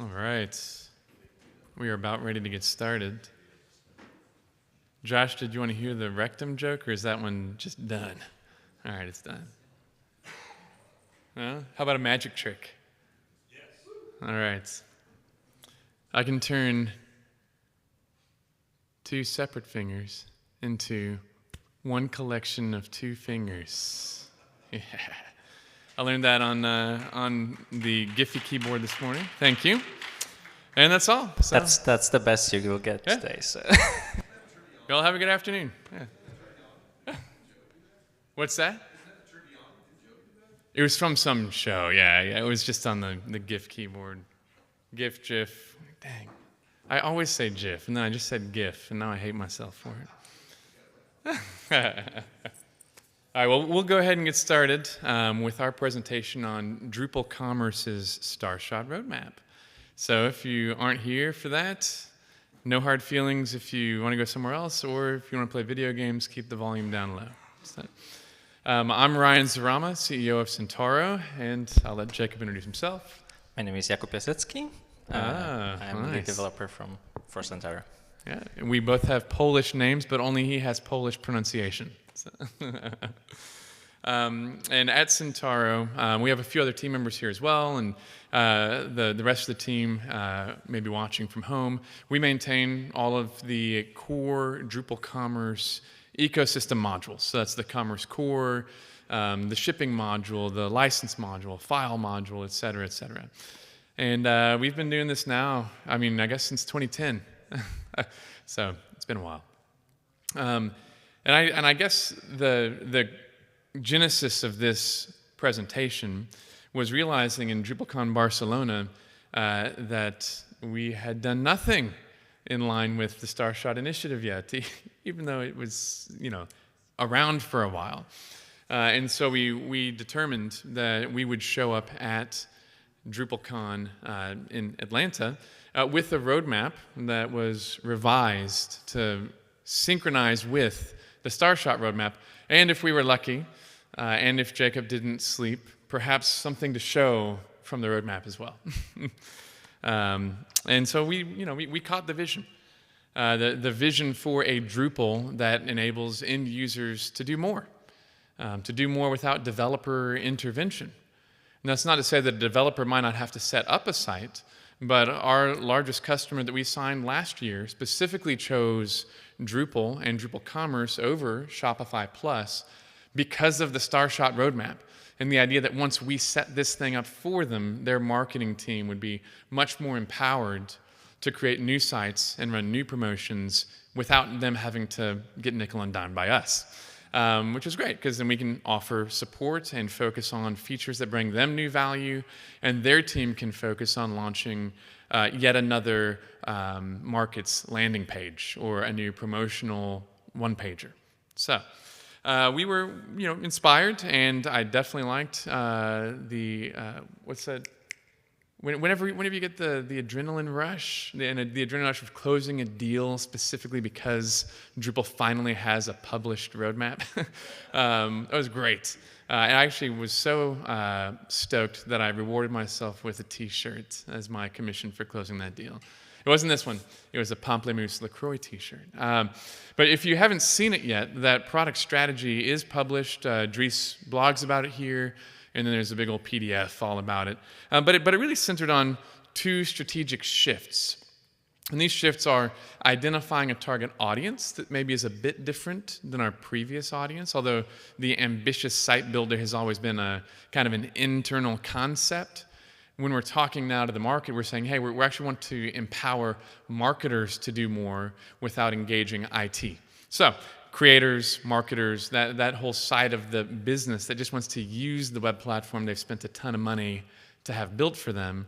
All right. We are about ready to get started. Josh, did you want to hear the rectum joke, or is that one just done? All right, it's done. How about a magic trick? Yes. All right. I can turn two separate fingers into one collection of two fingers. Yeah. I learned that on the Giphy keyboard this morning. Thank you. And that's all. So. That's the best you will get today. So. Y'all have a good afternoon. Yeah. What's that? It was from some show. Yeah. It was just on the GIF keyboard. GIF, GIF. Dang. I always say GIF, and then I just said GIF, and now I hate myself for it. All right, well, we'll go ahead and get started with our presentation on Drupal Commerce's Starshot roadmap. So if you aren't here for that, no hard feelings if you want to go somewhere else, or if you want to play video games, keep the volume down low. So, I'm Ryan Zarama, CEO of Centauro, and I'll let Jacob introduce himself. My name is Jakub Piasecki. I'm a lead developer for Centauro. Yeah, we both have Polish names, but only he has Polish pronunciation. So and at Centauro, we have a few other team members here as well, and the rest of the team may be watching from home. We maintain all of the core Drupal Commerce ecosystem modules. So that's the Commerce Core, the shipping module, the license module, file module, et cetera, et cetera. And we've been doing this now, I guess since 2010. So it's been a while. And I guess the genesis of this presentation was realizing in DrupalCon Barcelona that we had done nothing in line with the Starshot initiative yet, even though it was, around for a while. And so we determined that we would show up at DrupalCon in Atlanta with a roadmap that was revised to synchronize with the Starshot roadmap, and if we were lucky, and if Jacob didn't sleep, perhaps something to show from the roadmap as well. And so we caught the vision, the vision for a Drupal that enables end users to do more without developer intervention. And that's not to say that a developer might not have to set up a site, but our largest customer that we signed last year specifically chose Drupal and Drupal Commerce over Shopify Plus because of the Starshot roadmap and the idea that once we set this thing up for them, their marketing team would be much more empowered to create new sites and run new promotions without them having to get nickel and dime by us. Which is great, because then we can offer support and focus on features that bring them new value, and their team can focus on launching yet another market's landing page or a new promotional one-pager. So we were, inspired, and I definitely liked what's that? Whenever you get the adrenaline rush, the adrenaline rush of closing a deal specifically because Drupal finally has a published roadmap, that was great. I actually was so stoked that I rewarded myself with a T-shirt as my commission for closing that deal. It wasn't this one. It was a Pamplemousse LaCroix T-shirt. But if you haven't seen it yet, that product strategy is published. Dries blogs about it here. And then there's a big old PDF all about it. But it really centered on two strategic shifts. And these shifts are identifying a target audience that maybe is a bit different than our previous audience, although the ambitious site builder has always been a kind of an internal concept. When we're talking now to the market, we're saying, hey, we actually want to empower marketers to do more without engaging IT. So creators, marketers, that whole side of the business that just wants to use the web platform they've spent a ton of money to have built for them,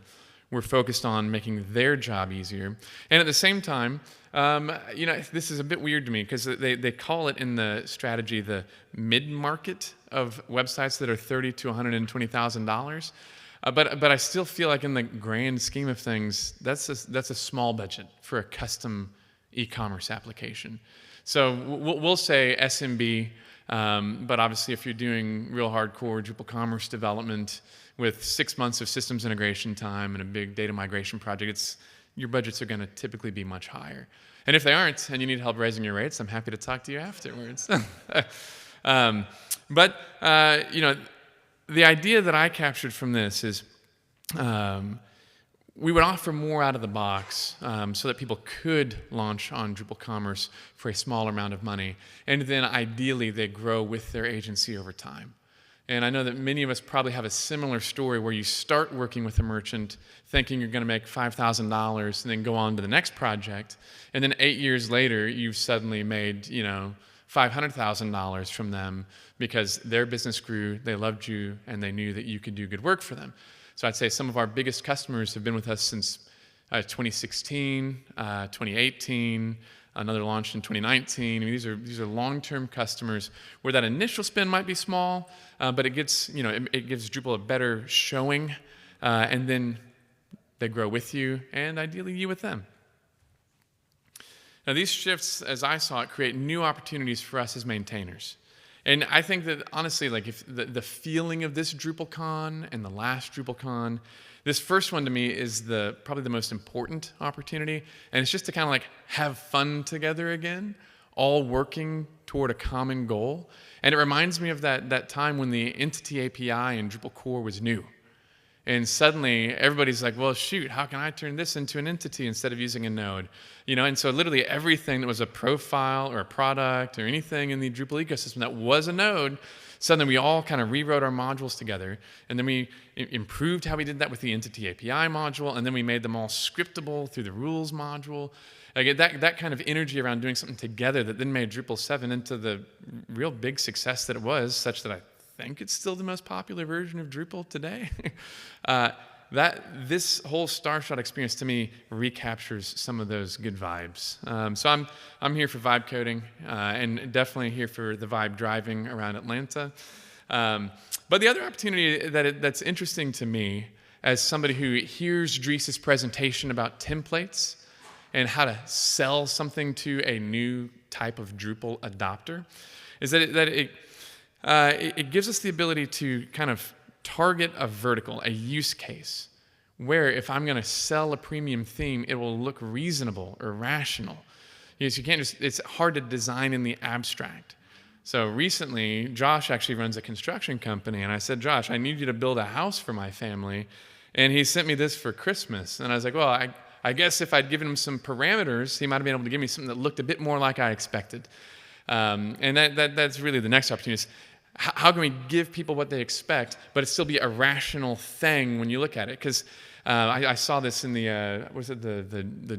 we're focused on making their job easier. And at the same time, this is a bit weird to me because they call it in the strategy the mid-market of websites that are $30,000 to $120,000. But I still feel like in the grand scheme of things, that's a small budget for a custom e-commerce application. So we'll say SMB, but obviously if you're doing real hardcore Drupal commerce development with 6 months of systems integration time and a big data migration project, your budgets are going to typically be much higher. And if they aren't, and you need help raising your rates, I'm happy to talk to you afterwards. But the idea that I captured from this is we would offer more out of the box so that people could launch on Drupal Commerce for a smaller amount of money, and then ideally they grow with their agency over time. And I know that many of us probably have a similar story where you start working with a merchant thinking you're going to make $5,000 and then go on to the next project, and then 8 years later you've suddenly made $500,000 from them because their business grew, they loved you, and they knew that you could do good work for them. So I'd say some of our biggest customers have been with us since 2016, 2018, another launched in 2019. I mean, these are long-term customers where that initial spend might be small, but it gives Drupal a better showing, and then they grow with you, and ideally you with them. Now, these shifts, as I saw it, create new opportunities for us as maintainers. And I think that, honestly, like if the feeling of this DrupalCon and the last DrupalCon, this first one to me is probably the most important opportunity. And it's just to kind of like have fun together again, all working toward a common goal. And it reminds me of that time when the Entity API in Drupal core was new. And suddenly everybody's like, well, shoot, how can I turn this into an entity instead of using a node? And so literally everything that was a profile or a product or anything in the Drupal ecosystem that was a node, suddenly we all kind of rewrote our modules together. And then we improved how we did that with the Entity API module. And then we made them all scriptable through the rules module. Like that kind of energy around doing something together that then made Drupal 7 into the real big success that it was, such that I think it's still the most popular version of Drupal today. This whole Starshot experience to me recaptures some of those good vibes. So I'm here for vibe coding and definitely here for the vibe driving around Atlanta. But the other opportunity that's interesting to me as somebody who hears Dries' presentation about templates and how to sell something to a new type of Drupal adopter is that it gives us the ability to kind of target a vertical, a use case, where if I'm going to sell a premium theme, it will look reasonable or rational. It's hard to design in the abstract. So recently, Josh actually runs a construction company, and I said, Josh, I need you to build a house for my family. And he sent me this for Christmas. And I was like, well, I guess if I'd given him some parameters, he might have been able to give me something that looked a bit more like I expected. And that's really the next opportunity. How can we give people what they expect, but it still be a rational thing when you look at it? Because I saw this in the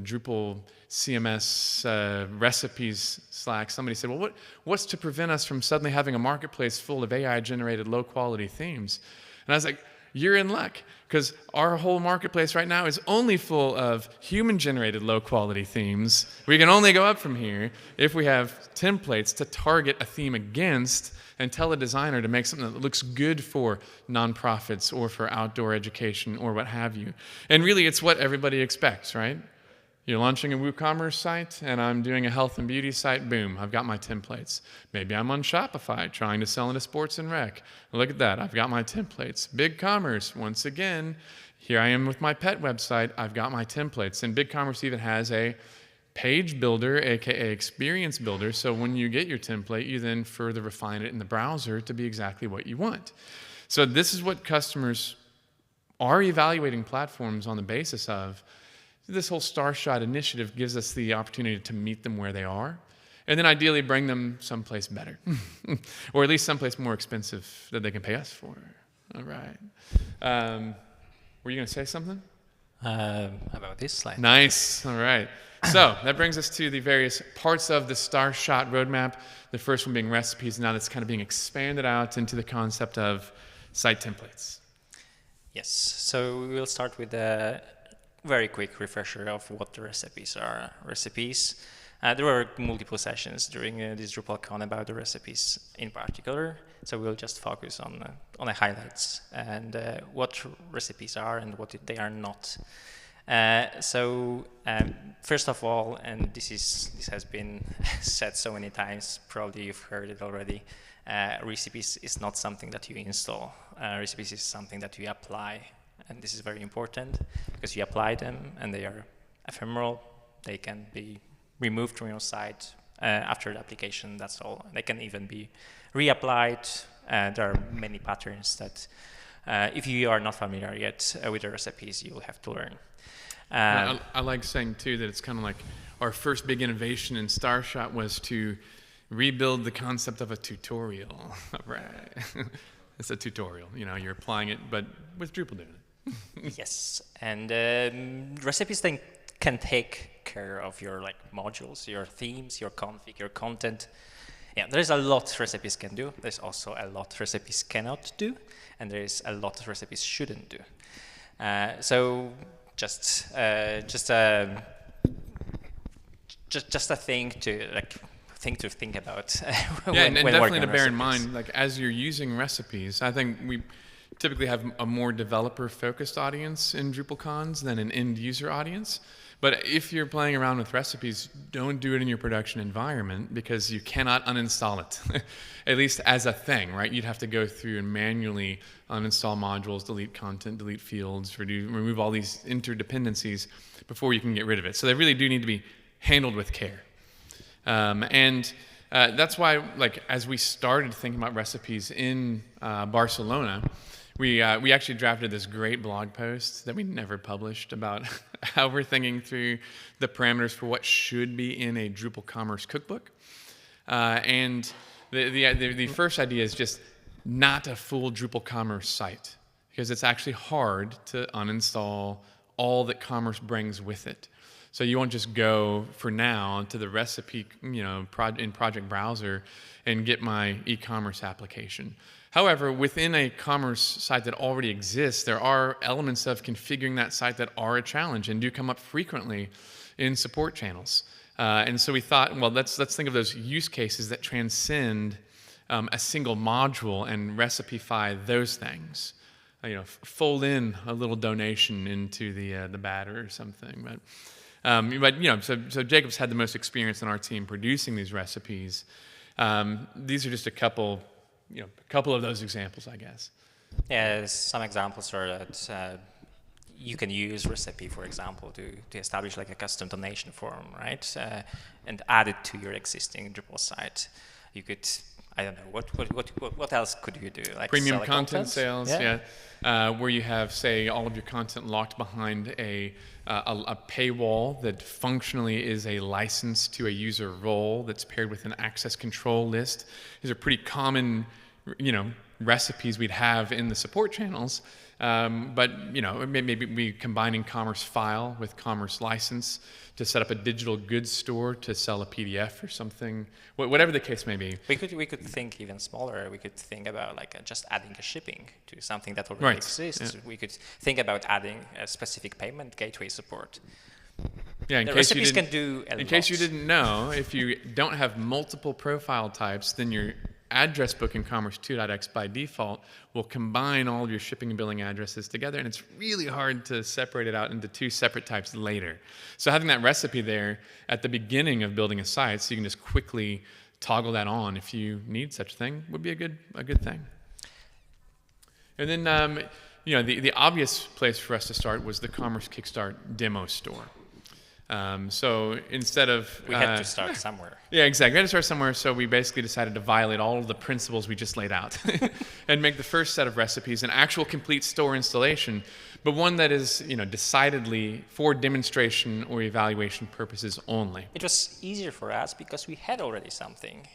Drupal CMS recipes Slack. Somebody said, well, what's to prevent us from suddenly having a marketplace full of AI-generated low-quality themes? And I was like, you're in luck, because our whole marketplace right now is only full of human-generated low-quality themes. We can only go up from here if we have templates to target a theme against and tell a designer to make something that looks good for nonprofits or for outdoor education or what have you. And really, it's what everybody expects, right? You're launching a WooCommerce site, and I'm doing a health and beauty site. Boom, I've got my templates. Maybe I'm on Shopify trying to sell into sports and rec. Look at that, I've got my templates. BigCommerce, once again, here I am with my pet website. I've got my templates. And BigCommerce even has a page builder, aka experience builder. So when you get your template, you then further refine it in the browser to be exactly what you want. So this is what customers are evaluating platforms on the basis of. This whole Starshot initiative gives us the opportunity to meet them where they are, and then ideally bring them someplace better, or at least someplace more expensive that they can pay us for. All right. Were you going to say something? About this slide. Nice. All right. So that brings us to the various parts of the Starshot roadmap. The first one being recipes. Now that's kind of being expanded out into the concept of site templates. Yes. So we will start with a very quick refresher of what the recipes are. There were multiple sessions during this DrupalCon about the recipes in particular. So we'll just focus on the highlights and what recipes are and what they are not. First of all, and this has been said so many times, probably you've heard it already, recipes is not something that you install. recipes is something that you apply, and this is very important because you apply them and they are ephemeral. They can be removed from your site after the application, that's all. They can even be reapplied. There are many patterns that if you are not familiar yet with the recipes, you'll have to learn. I like saying too that it's kind of like our first big innovation in Starshot was to rebuild the concept of a tutorial. Right. It's a tutorial, you know, you're applying it, but with Drupal doing it. Yes, and recipes then can take care of your like modules, your themes, your config, your content. Yeah, there's a lot recipes can do. There's also a lot recipes cannot do, and there's a lot recipes shouldn't do. So just a thing to think about. And definitely to bear in mind, like as you're using recipes, I think we typically have a more developer-focused audience in DrupalCons than an end-user audience. But if you're playing around with recipes, don't do it in your production environment because you cannot uninstall it, at least as a thing, right? You'd have to go through and manually uninstall modules, delete content, delete fields, remove all these interdependencies before you can get rid of it. So they really do need to be handled with care. That's why, like, as we started thinking about recipes in Barcelona, we actually drafted this great blog post that we never published about how we're thinking through the parameters for what should be in a Drupal Commerce cookbook. And the first idea is just not a full Drupal Commerce site, because it's actually hard to uninstall all that Commerce brings with it. So you won't just go, for now, to the recipe, in Project Browser and get my e-commerce application. However, within a commerce site that already exists, there are elements of configuring that site that are a challenge and do come up frequently in support channels. And so we thought, well, let's think of those use cases that transcend a single module and recipify those things. Fold in a little donation into the batter or something. So Jacob's had the most experience in our team producing these recipes. These are just a couple of those examples, I guess. Yeah, some examples are that you can use recipe, for example, to establish like a custom donation form, right? And add it to your existing Drupal site. You could, I don't know, what else could you do? Like premium content sales, where you have, say, all of your content locked behind a paywall that functionally is a license to a user role that's paired with an access control list. These are pretty common, recipes we'd have in the support channels. But maybe we combining commerce file with commerce license to set up a digital goods store to sell a PDF or something, whatever the case may be. We could think even smaller. We could think about just adding a shipping to something that already exists. Yeah. We could think about adding a specific payment gateway support. Yeah, in case you didn't know, if you don't have multiple profile types, then your address book in Commerce 2.x by default will combine all of your shipping and billing addresses together, and it's really hard to separate it out into two separate types later. So having that recipe there at the beginning of building a site, so you can just quickly toggle that on if you need such a thing, would be a good thing. And then the obvious place for us to start was the Commerce Kickstart demo store. So instead of... We had to start somewhere. Yeah, exactly. We had to start somewhere, so we basically decided to violate all of the principles we just laid out and make the first set of recipes an actual complete store installation, but one that is, decidedly for demonstration or evaluation purposes only. It was easier for us because we had already something.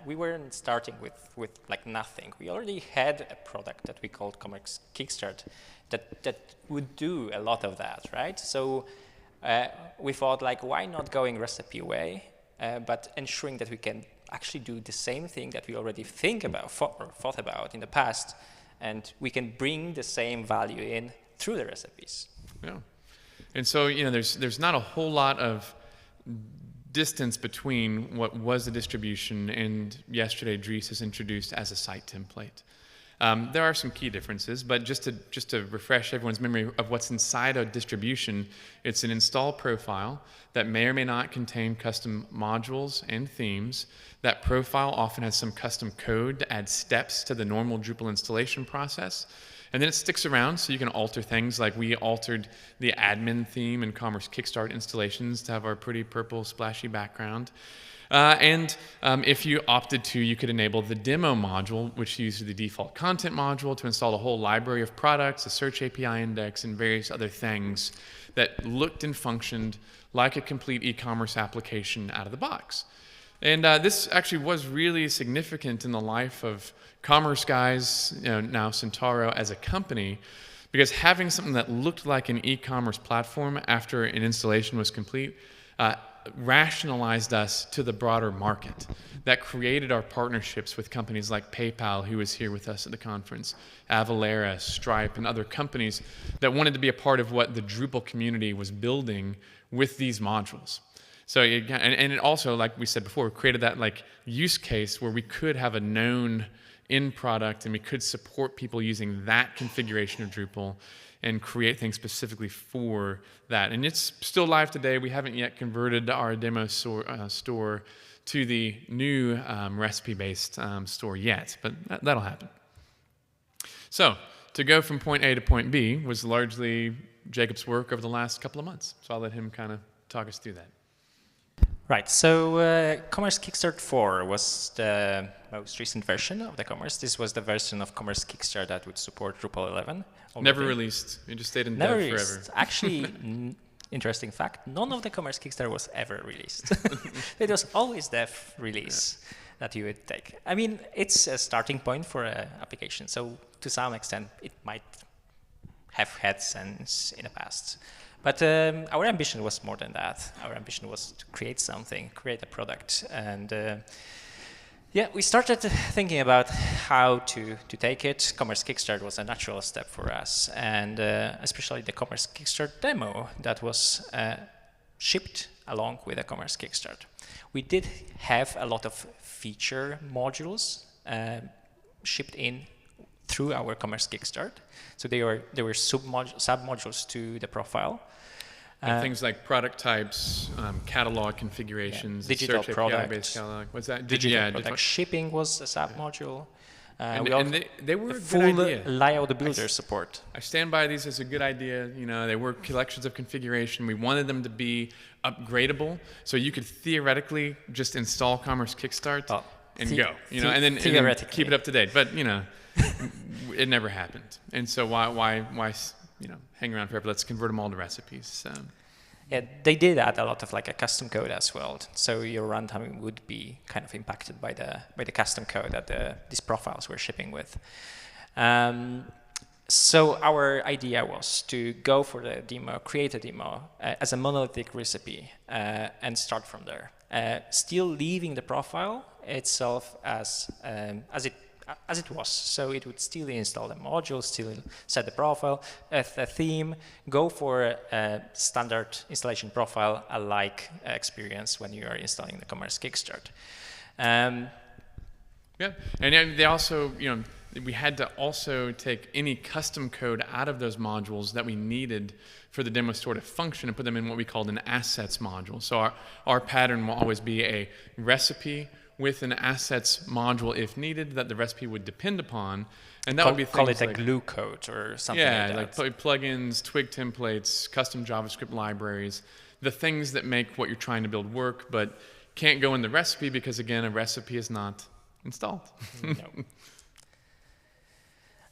We weren't starting with nothing. We already had a product that we called Commerce Kickstart that would do a lot of that, right? So we thought, why not going recipe way, but ensuring that we can actually do the same thing that we already thought about in the past, and we can bring the same value in through the recipes. Yeah, and so there's not a whole lot of distance between what was the distribution and yesterday Dries has introduced as a site template. There are some key differences, but just to refresh everyone's memory of what's inside a distribution, it's an install profile that may or may not contain custom modules and themes. That profile often has some custom code to add steps to the normal Drupal installation process. And then it sticks around, so you can alter things, like we altered the admin theme in Commerce Kickstart installations to have our pretty purple splashy background. If you opted to, you could enable the demo module, which uses the default content module to install a whole library of products, a search API index, and various other things that looked and functioned like a complete e-commerce application out of the box. And this actually was really significant in the life of Commerce Guys, now Centauro as a company, because having something that looked like an e-commerce platform after an installation was complete rationalized us to the broader market. That created our partnerships with companies like PayPal, who was here with us at the conference, Avalara, Stripe, and other companies that wanted to be a part of what the Drupal community was building with these modules. So it also, like we said before, created that use case where we could have a known end product and we could support people using that configuration of Drupal and create things specifically for that. And it's still live today. We haven't yet converted our demo store to the new recipe-based store yet, but that'll happen. So to go from point A to point B was largely Jacob's work over the last couple of months. So I'll let him kind of talk us through that. Right, so Commerce Kickstart 4 was the most recent version of the Commerce. This was the version of Commerce Kickstart that would support Drupal 11. Never released. It just stayed in dev forever. Actually, interesting fact, none of the Commerce Kickstart was ever released. It was always dev release that you would take. I mean, it's a starting point for an application, so to some extent it might have had sense in the past. But our ambition was more than that. Our ambition was to create something, create a product. And we started thinking about how to take it. Commerce Kickstart was a natural step for us. And especially the Commerce Kickstart demo that was shipped along with the Commerce Kickstart. We did have a lot of feature modules shipped in through our Commerce Kickstart. So they were sub-modules to the profile. Things like product types, catalog configurations, digital search product, API-based catalog. What's that? Digital product. Shipping was a sub-module. And they were a full good idea. layout builder support. I stand by these as a good idea. They were collections of configuration. We wanted them to be upgradable, so you could theoretically just install Commerce Kickstart and go. And then keep it up to date. But it never happened. And so why hang around forever? Let's convert them all to recipes. Yeah, they did add a lot of a custom code as well. So your runtime would be kind of impacted by the custom code that these profiles were shipping with. So our idea was to go for the demo, create a demo as a monolithic recipe, and start from there. Still leaving the profile itself as it was. So it would still install the module, still set the profile, the theme, go for a standard installation profile, alike experience when you are installing the Commerce Kickstart. And they also, we had to also take any custom code out of those modules that we needed for the demo store to function and put them in what we called an assets module. So our pattern will always be a recipe with an assets module if needed that the recipe would depend upon, and that would be things call it like a glue code or something like that. Like plugins, twig templates, custom JavaScript libraries, the things that make what you're trying to build work, but can't go in the recipe because again, a recipe is not installed.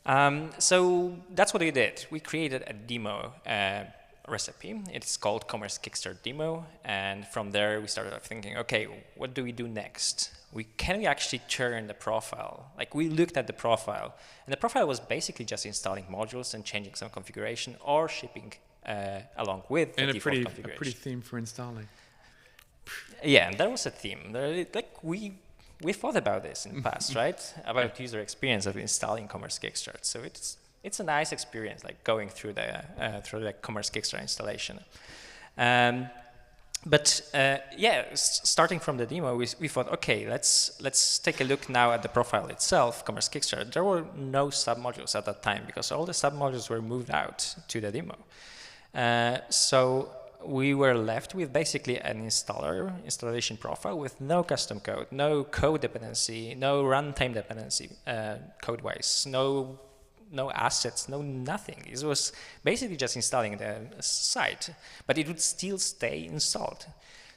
No. So that's what we did. We created a demo recipe. It's called Commerce Kickstart Demo, and from there we started thinking, okay, what do we do next? Can we actually turn the profile? We looked at the profile, and the profile was basically just installing modules and changing some configuration or shipping along with the default configuration. A pretty theme for installing. Yeah, and there was a theme. We thought about this in the past, right? About user experience of installing Commerce Kickstart. So it's a nice experience, going through the Commerce Kickstart installation. But yeah, starting from the demo, we thought, okay, let's take a look now at the profile itself, Commerce Kickstarter. There were no submodules at that time because all the submodules were moved out to the demo. So we were left with basically an installation profile with no custom code, no code dependency, no runtime dependency code-wise, no assets, no nothing. It was basically just installing the site, but it would still stay installed.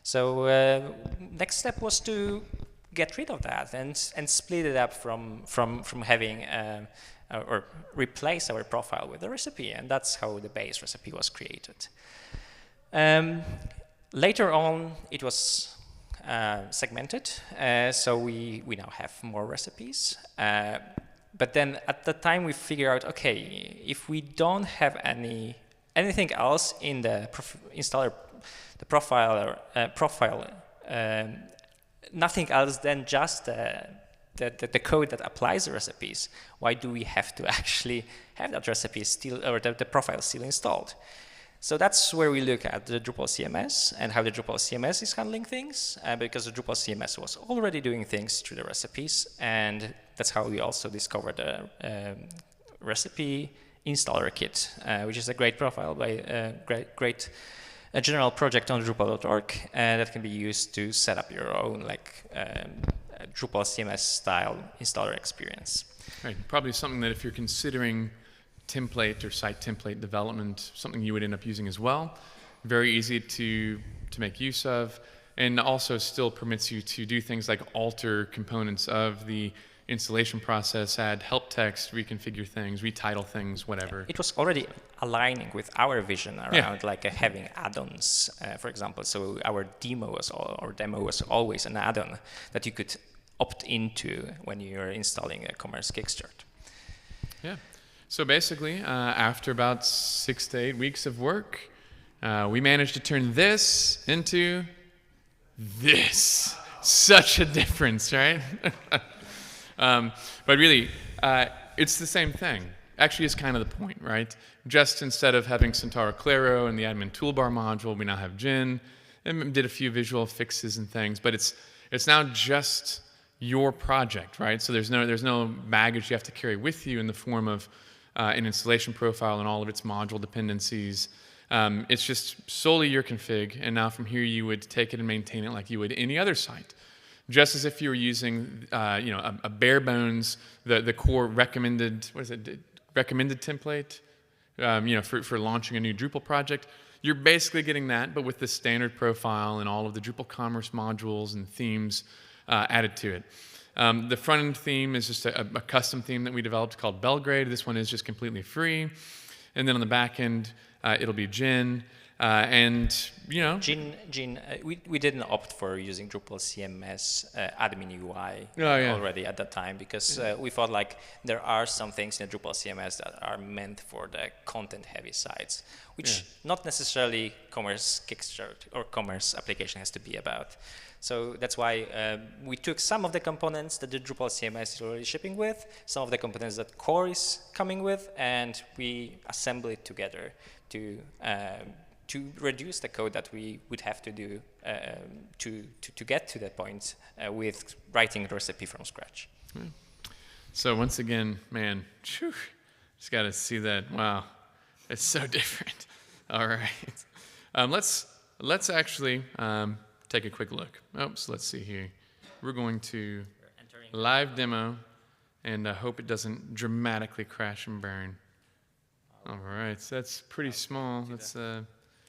So next step was to get rid of that and split it up from having or replace our profile with a recipe, and that's how the base recipe was created. Later on, it was segmented, so we now have more recipes. But then at the time we figure out, okay, if we don't have anything else in the installer, the profile, nothing else than just the code that applies the recipes, why do we have to actually have that recipe still, or the profile still installed? So that's where we look at the Drupal CMS and how the Drupal CMS is handling things, because the Drupal CMS was already doing things through the recipes, and that's how we also discovered the recipe installer kit, which is a great profile by great general project on Drupal.org that can be used to set up your own Drupal CMS style installer experience. Right, probably something that if you're considering template or site template development, something you would end up using as well. Very easy to make use of, and also still permits you to do things like alter components of the installation process, add help text, reconfigure things, retitle things, whatever. It was already aligning with our vision around having add-ons, for example. So our demo was always an add-on that you could opt into when you're installing a Commerce Kickstarter. Yeah. So basically, after about 6 to 8 weeks of work, we managed to turn this into this. Such a difference, right? But really, it's the same thing. Actually, it's kind of the point, right? Just instead of having Centauro Claro and the admin toolbar module, we now have Gin, and did a few visual fixes and things. But it's now just your project, right? So there's no baggage you have to carry with you in the form of an installation profile and all of its module dependencies. It's just solely your config, and now from here you would take it and maintain it like you would any other site. Just as if you were using a bare bones, the core recommended template for launching a new Drupal project. You're basically getting that, but with the standard profile and all of the Drupal commerce modules and themes added to it. The front-end theme is just a custom theme that we developed called Belgrade. This one is just completely free. And then on the back end, it'll be Gin. Gin, we didn't opt for using Drupal CMS admin UI already at that time, because we thought there are some things in the Drupal CMS that are meant for the content-heavy sites, which not necessarily Commerce Kickstarter or Commerce application has to be about. So that's why we took some of the components that the Drupal CMS is already shipping with, some of the components that Core is coming with, and we assemble it together to reduce the code that we would have to do to get to that point with writing the recipe from scratch. So once again, man, just got to see that. Wow, it's so different. All right, let's actually take a quick look. Oops, let's see here. We're going to live demo, and I hope it doesn't dramatically crash and burn. All right, so that's pretty small. That's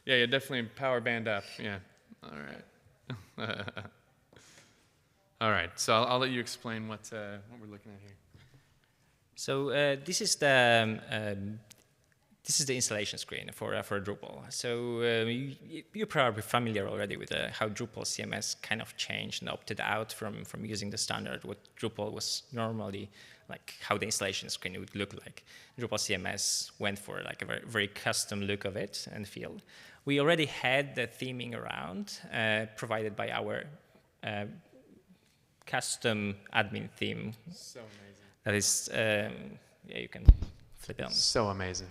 yeah, definitely power band up. Yeah, all right. All right, so I'll let you explain what we're looking at here. So this is the installation screen for Drupal. So you're probably familiar already with how Drupal CMS kind of changed and opted out from using the standard, what Drupal was normally how the installation screen would look like. Drupal CMS went for a very, very custom look of it and feel. We already had the theming around provided by our custom admin theme. So amazing. That is, you can flip it on. So amazing.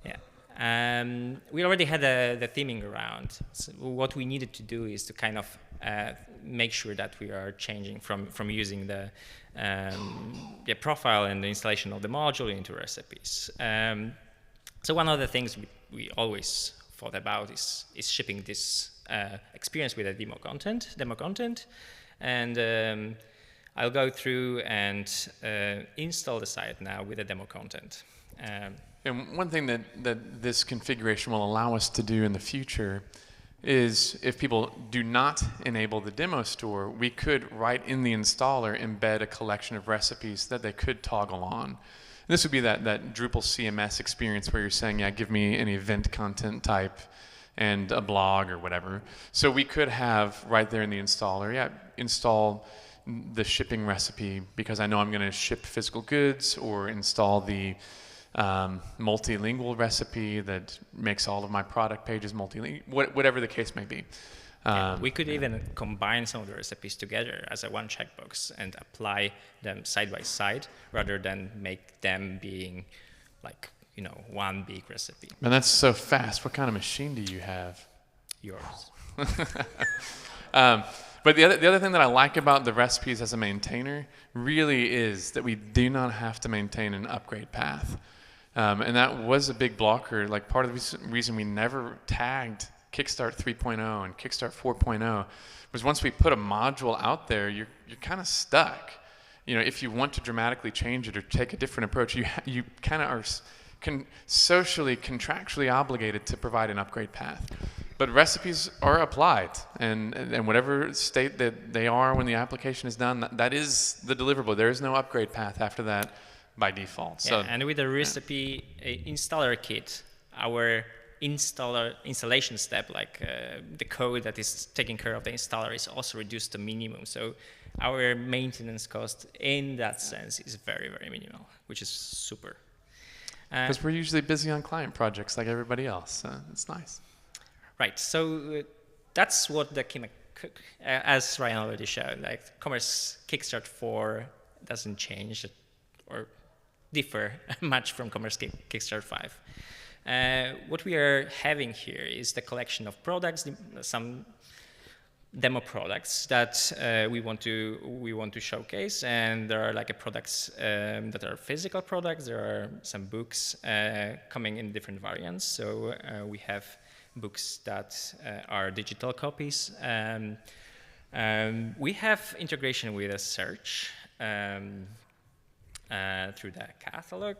Yeah, We already had the theming around. So what we needed to do is to kind of make sure that we are changing from using the profile and the installation of the module into recipes. So one of the things we always thought about is shipping this experience with a demo content, and I'll go through and install the site now with the demo content. And one thing that this configuration will allow us to do in the future is if people do not enable the demo store, we could, right in the installer, embed a collection of recipes that they could toggle on. This would be that Drupal CMS experience where you're saying, yeah, give me an event content type and a blog or whatever. So we could have right there in the installer, yeah, install the shipping recipe because I know I'm going to ship physical goods, or install the multilingual recipe that makes all of my product pages multilingual, whatever the case may be. We could even combine some of the recipes together as a one checkbox and apply them side by side rather than make them being like, one big recipe. Man, that's so fast. What kind of machine do you have? Yours. But the other thing that I like about the recipes as a maintainer really is that we do not have to maintain an upgrade path. And that was a big blocker. Like part of the reason we never tagged Kickstart 3.0 and Kickstart 4.0 was once we put a module out there, you're kind of stuck. If you want to dramatically change it or take a different approach, you kind of are socially, contractually obligated to provide an upgrade path. But recipes are applied, and whatever state that they are when the application is done, that is the deliverable. There is no upgrade path after that by default. Yeah, so, and with the recipe installer kit, our installation step, like the code that is taking care of the installer, is also reduced to minimum. So our maintenance cost in that sense is very, very minimal, which is super. Because we're usually busy on client projects like everybody else. It's nice. Right. So that's what the as Ryan already showed, like Commerce Kickstart 4 doesn't change or differ much from Commerce Kickstart 5. What we are having here is the collection of products, some demo products that we want to showcase, and there are like products that are physical products. There are some books coming in different variants. So we have books that are digital copies. We have integration with a search through the catalog.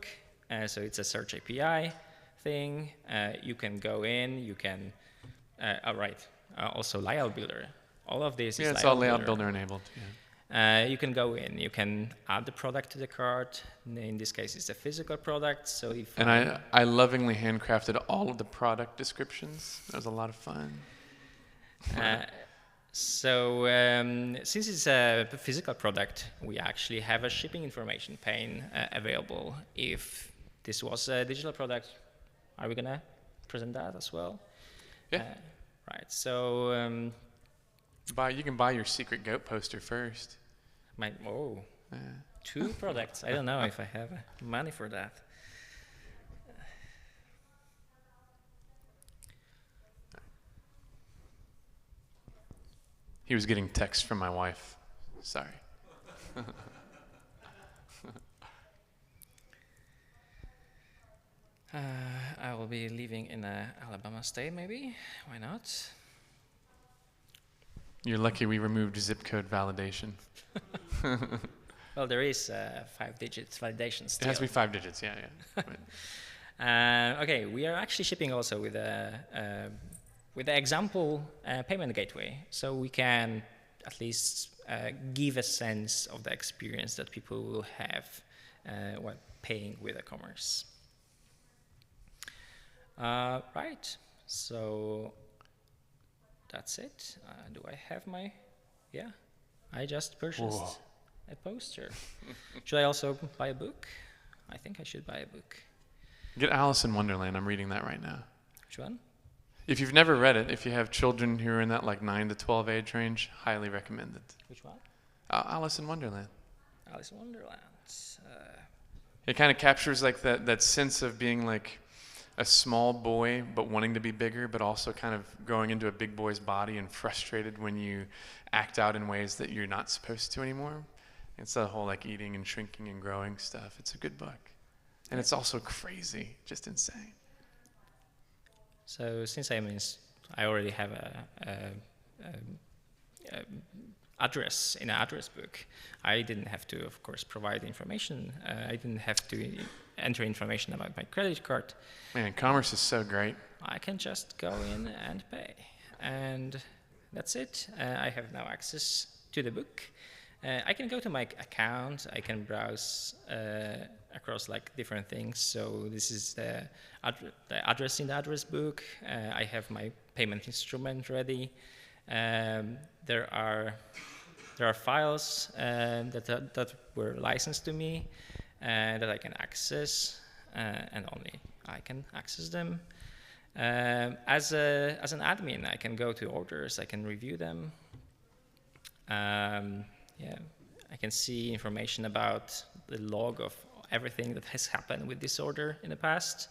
So it's a search API thing. You can go in, you can, also layout builder. All of this is it's all layout builder enabled. Yeah. You can go in, you can add the product to the cart. In this case, it's a physical product. So if I lovingly handcrafted all of the product descriptions. That was a lot of fun. Since it's a physical product, we actually have a shipping information pane available. If this was a digital product, are we gonna present that as well? Yeah. Right. So. You can buy your secret goat poster first. Two products. I don't know if I have money for that. He was getting texts from my wife. Sorry. I will be living in Alabama State, maybe. Why not? You're lucky we removed zip code validation. Well, there is 5 digits validation still. It has to be 5 digits, yeah. Right. Okay, we are actually shipping also with the example payment gateway, so we can at least give a sense of the experience that people will have while paying with e-commerce. Right. So. That's it. Do I have my? Yeah, I just purchased a poster. Should I also buy a book? I think I should buy a book. Get Alice in Wonderland. I'm reading that right now. Which one? If you've never read it, if you have children who are in that like 9 to 12 age range, highly recommend it. Which one? Alice in Wonderland. Alice in Wonderland. It kind of captures like that sense of being like a small boy but wanting to be bigger, but also kind of going into a big boy's body and frustrated when you act out in ways that you're not supposed to anymore. It's the whole like eating and shrinking and growing stuff. It's a good book. And it's also crazy, just insane. So since I already have a address in an address book, I didn't have to, of course, provide information. I didn't have to enter information about my credit card. Man, commerce is so great. I can just go in and pay, and that's it. I have now access to the book. I can go to my account. I can browse across like different things. So this is the address in the address book. I have my payment instrument ready. There are files that were licensed to me that I can access, and only I can access them. As an admin, I can go to orders. I can review them. I can see information about the log of everything that has happened with this order in the past.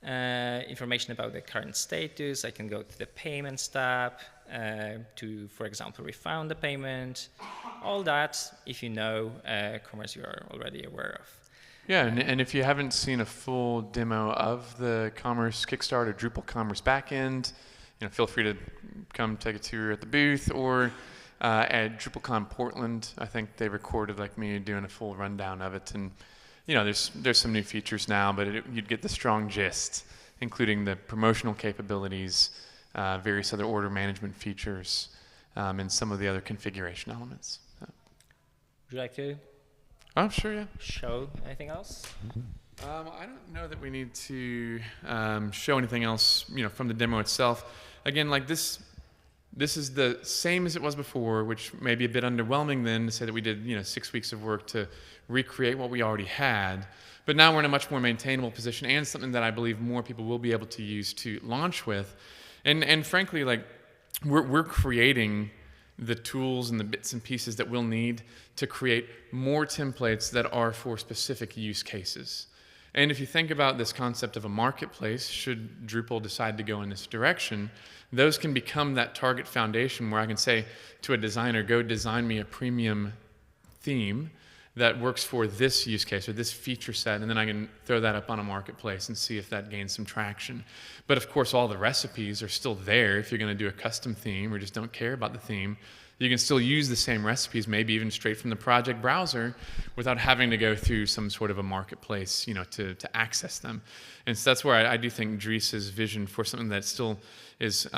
Information about the current status. I can go to the payments tab to, for example, refund the payment. All that, if you know commerce, you are already aware of. Yeah, and if you haven't seen a full demo of the Commerce Kickstarter Drupal Commerce backend, feel free to come take a tour at the booth, or at DrupalCon Portland. I think they recorded like me doing a full rundown of it, and there's some new features now, but you'd get the strong gist, including the promotional capabilities, various other order management features, and some of the other configuration elements. Would you like to? Oh, sure, yeah. Show anything else? I don't know that we need to show anything else, from the demo itself. Again, like this is the same as it was before, which may be a bit underwhelming then to say that we did, 6 weeks of work to recreate what we already had. But now we're in a much more maintainable position, and something that I believe more people will be able to use to launch with. And frankly, like we're creating the tools and the bits and pieces that we'll need to create more templates that are for specific use cases. And if you think about this concept of a marketplace, should Drupal decide to go in this direction, those can become that target foundation where I can say to a designer, go design me a premium theme that works for this use case or this feature set, and then I can throw that up on a marketplace and see if that gains some traction. But of course, all the recipes are still there if you're going to do a custom theme or just don't care about the theme. You can still use the same recipes, maybe even straight from the project browser, without having to go through some sort of a marketplace, to access them. And so that's where I do think Dries' vision for something that still is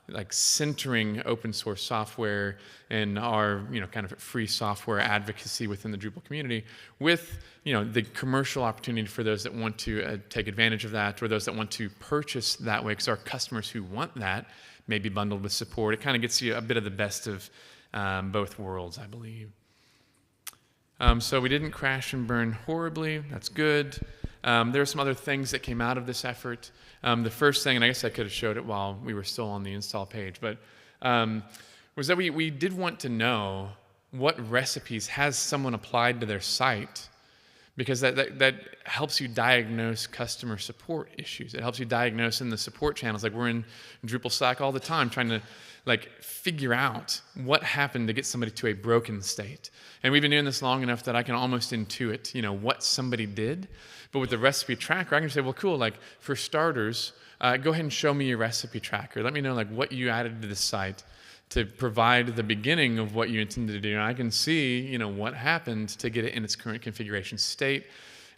like centering open source software and our kind of free software advocacy within the Drupal community, with the commercial opportunity for those that want to take advantage of that, or those that want to purchase that way, because our customers who want that may be bundled with support. It kind of gets you a bit of the best of both worlds, I believe. So we didn't crash and burn horribly. That's good. There are some other things that came out of this effort. The first thing, and I guess I could have showed it while we were still on the install page, but was that we did want to know what recipes has someone applied to their site, because that helps you diagnose customer support issues. It helps you diagnose in the support channels. Like we're in Drupal Slack all the time trying to figure out what happened to get somebody to a broken state. And we've been doing this long enough that I can almost intuit, what somebody did. But with the recipe tracker, I can say, well, cool, for starters, go ahead and show me your recipe tracker. Let me know what you added to the site to provide the beginning of what you intended to do. And I can see, what happened to get it in its current configuration state.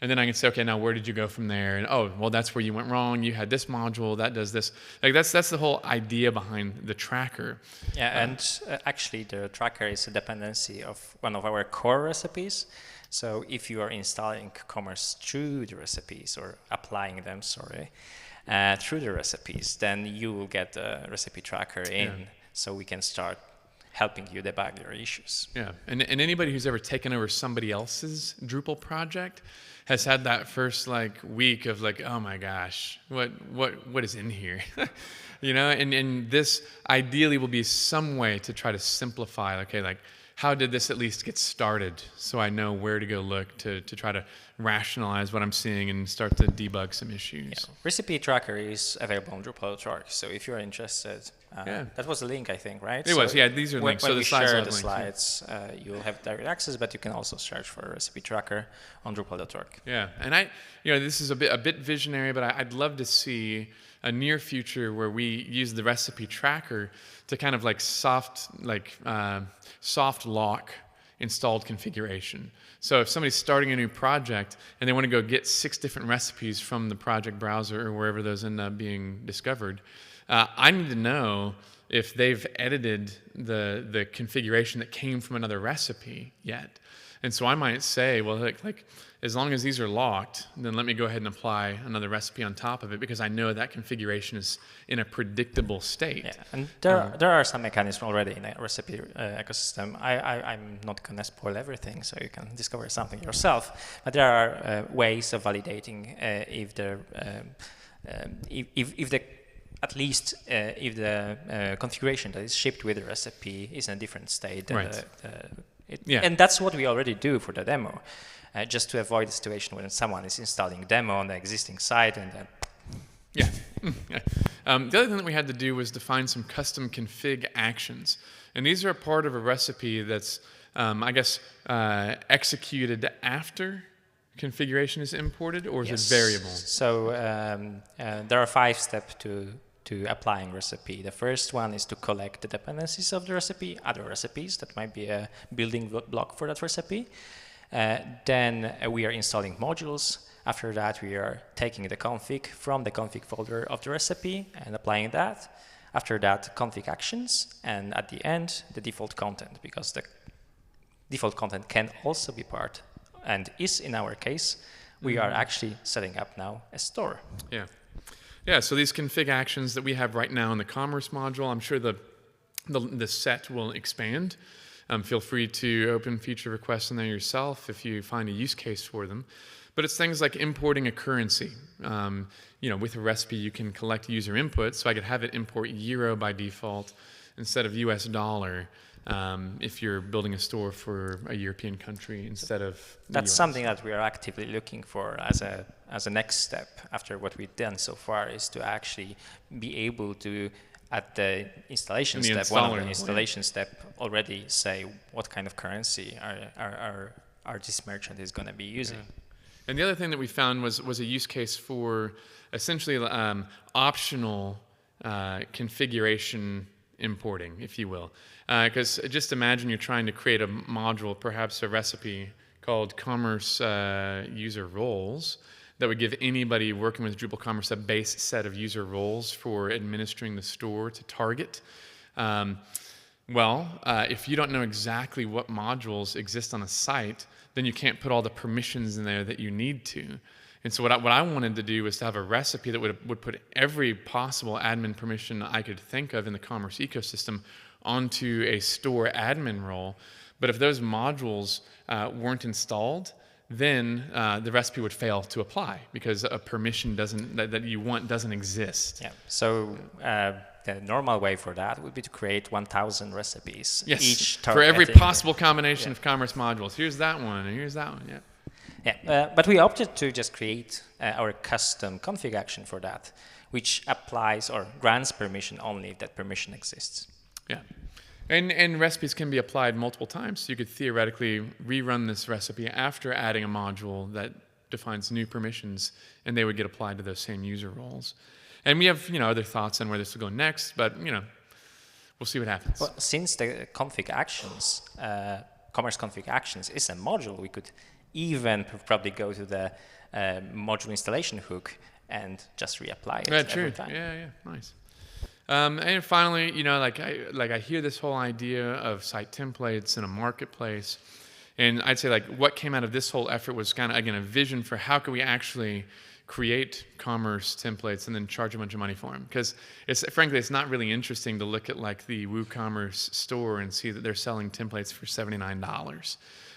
And then I can say, okay, now where did you go from there? And oh, well, that's where you went wrong. You had this module that does this. That's the whole idea behind the tracker. Yeah, and actually the tracker is a dependency of one of our core recipes. So if you are installing commerce through the recipes, or applying them, through the recipes, then you will get the recipe tracker in. Yeah. So we can start helping you debug your issues. Yeah, and anybody who's ever taken over somebody else's Drupal project has had that first week of oh my gosh, what is in here? And this ideally will be some way to try to simplify, how did this at least get started, so I know where to go look to try to rationalize what I'm seeing and start to debug some issues. Yeah. Recipe tracker is available on Drupal.org, so if you're interested, that was a link, I think, right? It was, yeah, these are links. When So we the slides share are the links, slides, you'll have direct access, but you can also search for a recipe tracker on Drupal.org. Yeah, and this is a bit visionary, but I'd love to see a near future where we use the recipe tracker to kind of like soft lock installed configuration. So if somebody's starting a new project and they want to go get 6 different recipes from the project browser or wherever those end up being discovered, I need to know if they've edited the configuration that came from another recipe yet. And so I might say, well, like as long as these are locked, then let me go ahead and apply another recipe on top of it, because I know that configuration is in a predictable state. Yeah, and there are some mechanisms already in a recipe ecosystem. I'm not going to spoil everything, so you can discover something yourself. But there are ways of validating if the configuration that is shipped with the recipe is in a different state. Right. And that's what we already do for the demo, just to avoid the situation when someone is installing demo on the existing site and then... Yeah. The other thing that we had to do was define some custom config actions. And these are a part of a recipe that's, executed after configuration is imported, or is it variable? So there are 5 steps to applying recipe. The first one is to collect the dependencies of the recipe, other recipes that might be a building block for that recipe. Then we are installing modules. After that, we are taking the config from the config folder of the recipe and applying that. After that, config actions, and at the end, the default content, because the default content can also be part, and is in our case, we are actually setting up now a store. Yeah. Yeah, so these config actions that we have right now in the commerce module, I'm sure the set will expand. Feel free to open feature requests in there yourself if you find a use case for them. But it's things like importing a currency. With a recipe, you can collect user input, so I could have it import euro by default instead of US dollar if you're building a store for a European country instead of the That's US. something that we are actively looking for as a next step after what we've done so far, is to actually be able to, at the installation step, step, already say what kind of currency our this merchant is going to be using. Yeah. And the other thing that we found was a use case for essentially optional configuration importing, if you will. Because just imagine you're trying to create a module, perhaps a recipe called Commerce User Roles, that would give anybody working with Drupal Commerce a base set of user roles for administering the store to target. If you don't know exactly what modules exist on a site, then you can't put all the permissions in there that you need to. And so what I wanted to do was to have a recipe that would put every possible admin permission I could think of in the commerce ecosystem onto a store admin role. But if those modules weren't installed, then the recipe would fail to apply because a permission that you want doesn't exist. Yeah. So the normal way for that would be to create 1,000 recipes. Yes. For every possible combination of commerce modules. Here's that one, and here's that one. Yeah. Yeah. But we opted to just create our custom config action for that, which applies or grants permission only if that permission exists. Yeah. And recipes can be applied multiple times. So you could theoretically rerun this recipe after adding a module that defines new permissions, and they would get applied to those same user roles. And we have, other thoughts on where this will go next, but, we'll see what happens. Well, since the config actions, commerce config actions is a module, we could even probably go to the module installation hook and just reapply it every time. Yeah, nice. And finally, I hear this whole idea of site templates in a marketplace, and I'd say what came out of this whole effort was kind of, again, a vision for how could we actually create commerce templates and then charge a bunch of money for them. Because frankly, it's not really interesting to look at the WooCommerce store and see that they're selling templates for $79.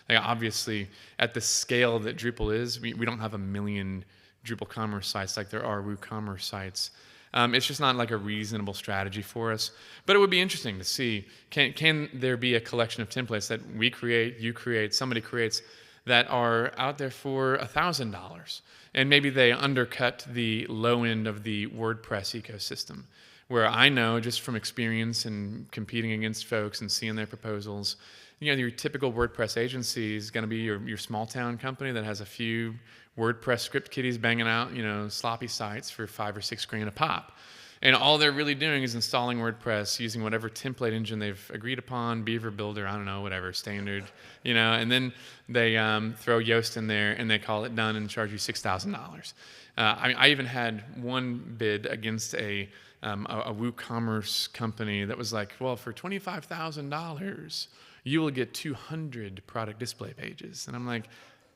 Obviously, at the scale that Drupal is, we don't have 1 million Drupal commerce sites like there are WooCommerce sites. It's just not like a reasonable strategy for us. But it would be interesting to see, can there be a collection of templates that we create, you create, somebody creates, that are out there for $1,000? And maybe they undercut the low end of the WordPress ecosystem, where I know just from experience and competing against folks and seeing their proposals, your typical WordPress agency is going to be your small town company that has a few WordPress script kiddies banging out, sloppy sites for $5 or $6 grand a pop. And all they're really doing is installing WordPress using whatever template engine they've agreed upon, Beaver Builder, I don't know, whatever, standard, and then they throw Yoast in there and they call it done and charge you $6,000. I even had one bid against a WooCommerce company that was like, well, for $25,000, you will get 200 product display pages. And I'm like,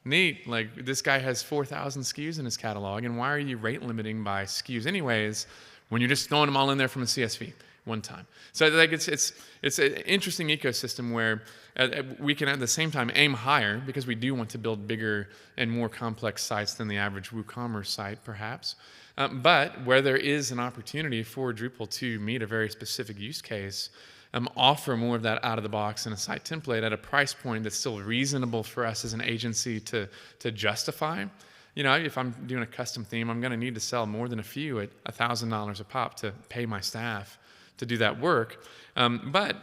neat, like this guy has 4,000 SKUs in his catalog, and why are you rate limiting by SKUs anyways when you're just throwing them all in there from a CSV one time? So like it's an interesting ecosystem where we can at the same time aim higher because we do want to build bigger and more complex sites than the average WooCommerce site perhaps. But where there is an opportunity for Drupal to meet a very specific use case, offer more of that out of the box in a site template at a price point that's still reasonable for us as an agency to justify. If I'm doing a custom theme, I'm going to need to sell more than a few at $1,000 a pop to pay my staff to do that work. But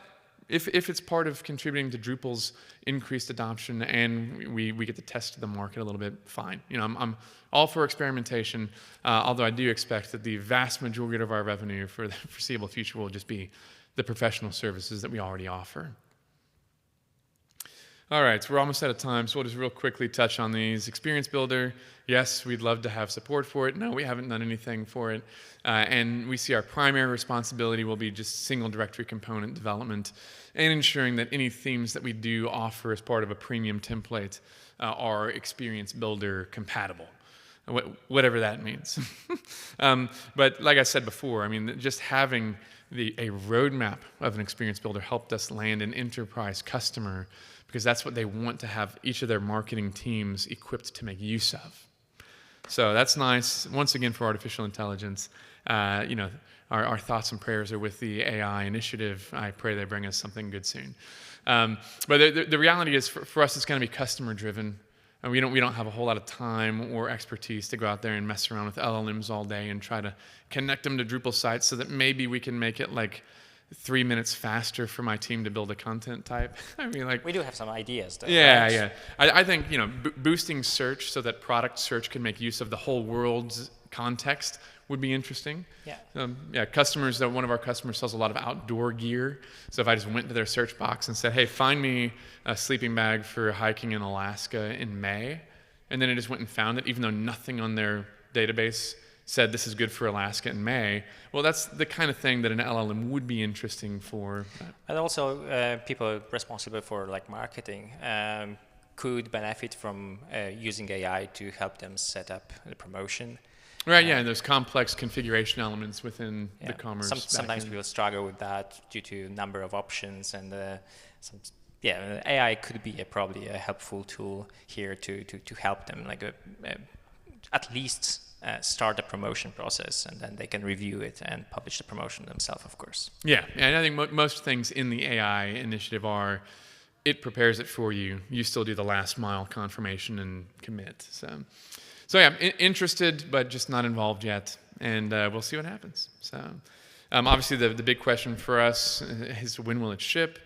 if it's part of contributing to Drupal's increased adoption and we get to test the market a little bit, fine. I'm all for experimentation, although I do expect that the vast majority of our revenue for the foreseeable future will just be the professional services that we already offer. All right, so we're almost out of time, so we'll just real quickly touch on these. Experience Builder, yes, we'd love to have support for it. No, we haven't done anything for it. And we see our primary responsibility will be just single directory component development and ensuring that any themes that we do offer as part of a premium template are Experience Builder compatible, whatever that means. But like I said before, just having a roadmap of an Experience Builder helped us land an enterprise customer because that's what they want to have each of their marketing teams equipped to make use of. So that's nice. Once again, for artificial intelligence, our thoughts and prayers are with the AI initiative. I pray they bring us something good soon. But the reality is, for us, it's going to be customer driven. And we don't have a whole lot of time or expertise to go out there and mess around with LLMs all day and try to connect them to Drupal sites so that maybe we can make it like 3 minutes faster for my team to build a content type. We do have some ideas, though. Yeah, right? yeah. I think boosting search so that product search can make use of the whole world's context would be interesting. Yeah. Customers. One of our customers sells a lot of outdoor gear. So if I just went to their search box and said, "Hey, find me a sleeping bag for hiking in Alaska in May," and then it just went and found it, even though nothing on their database said this is good for Alaska in May. Well, that's the kind of thing that an LLM would be interesting for. And also, people responsible for marketing could benefit from using AI to help them set up the promotion. Right, yeah, and those complex configuration elements within the commerce. Sometimes people struggle with that due to number of options, and AI could be probably a helpful tool here to help them, at least start the promotion process, and then they can review it and publish the promotion themselves, of course. Yeah, and I think most things in the AI initiative are, it prepares it for you. You still do the last mile confirmation and commit. So yeah, interested, but just not involved yet, and we'll see what happens. So obviously the big question for us is, when will it ship?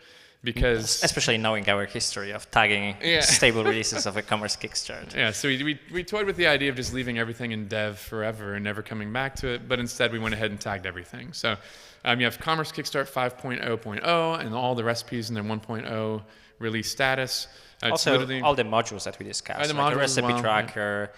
Because especially knowing our history of tagging stable releases of a commerce Kickstart. Yeah, so we toyed with the idea of just leaving everything in dev forever and never coming back to it, but instead we went ahead and tagged everything. So you have Commerce Kickstart 5.0.0 and all the recipes in their 1.0 release status. Also, all the modules that we discussed, the recipe tracker,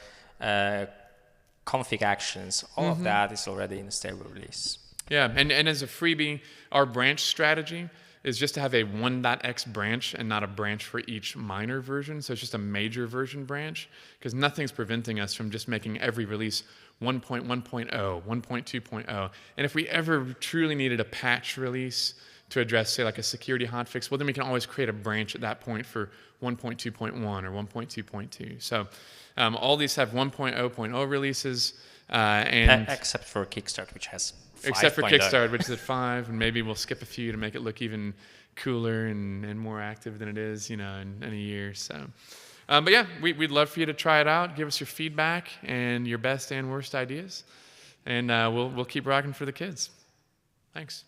config actions, all of that is already in a stable release. Yeah, and as a freebie, our branch strategy is just to have a 1.x branch and not a branch for each minor version. So it's just a major version branch, because nothing's preventing us from just making every release 1.1.0, 1.2.0. And if we ever truly needed a patch release to address, say, like a security hotfix, well, then we can always create a branch at that point for 1.2.1 or 1.2.2. So all these have 1.0.0 releases. And except for Kickstart, which has 5.0. except for Kickstart, which is at 5, and maybe we'll skip a few to make it look even cooler and more active than it is, in a year. So, but yeah, we'd love for you to try it out. Give us your feedback and your best and worst ideas, and we'll keep rocking for the kids. Thanks.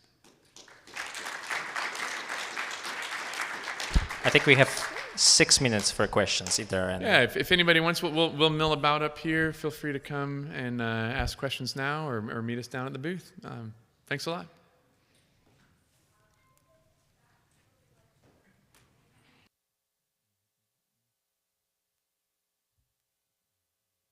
I think we have 6 minutes for questions, if there are any. Yeah, if anybody wants, we'll mill about up here. Feel free to come and ask questions now or meet us down at the booth. Thanks a lot.